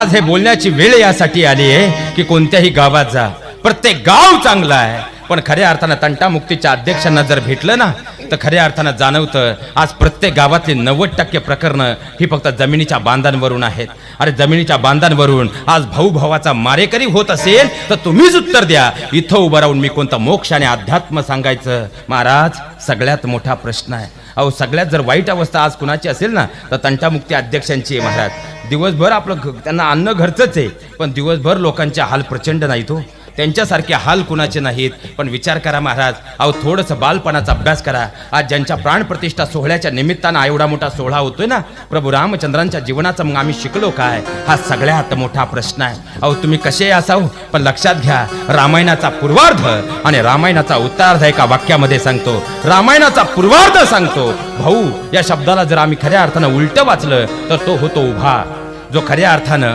आज हे बोलण्याची वेळ यासाठी आली आहे की कोणत्याही गावात जा, प्रत्येक गाव चांगलं आहे, पण खऱ्या अर्थानं तंटामुक्तीच्या अध्यक्षांना जर भेटलं ना तर खऱ्या अर्थानं जाणवतं आज प्रत्येक गावातली 90% प्रकरणं ही फक्त जमिनीच्या बांधांवरून आहेत. अरे जमिनीच्या बांधांवरून आज भाऊ भावाचा मारेकरी होत असेल तर तुम्हीच उत्तर द्या. इथं उभं राहून मी कोणतं मोक्ष आणि अध्यात्म सांगायचं? महाराज, सगळ्यात मोठा प्रश्न आहे. अहो सगळ्यात जर वाईट अवस्था आज कुणाची असेल ना तर तंटामुक्ती अध्यक्षांची आहे महाराज. दिवसभर आपलं त्यांना अन्न घरचंच आहे, पण दिवसभर लोकांचे हाल प्रचंड नाहीत हो. त्यांच्यासारखे हाल कुणाचे नाहीत. पण विचार करा महाराज, अहो थोडंसं बालपणाचा अभ्यास करा. आज ज्यांच्या प्राणप्रतिष्ठा सोहळ्याच्या निमित्तानं एवढा मोठा सोहळा होतोय ना प्रभू रामचंद्रांच्या जीवनाचं, मग आम्ही शिकलो काय? हा सगळ्यात मोठा प्रश्न आहे. अहो तुम्ही कसे असाव, पण लक्षात घ्या, रामायणाचा पूर्वार्ध आणि रामायणाचा उत्तरार्ध एका वाक्यामध्ये सांगतो. रामायणाचा पूर्वार्ध सांगतो भाऊ या शब्दाला जर आम्ही खऱ्या अर्थानं उलटं वाचलं तर तो होतो उभा. जो खऱ्या अर्थानं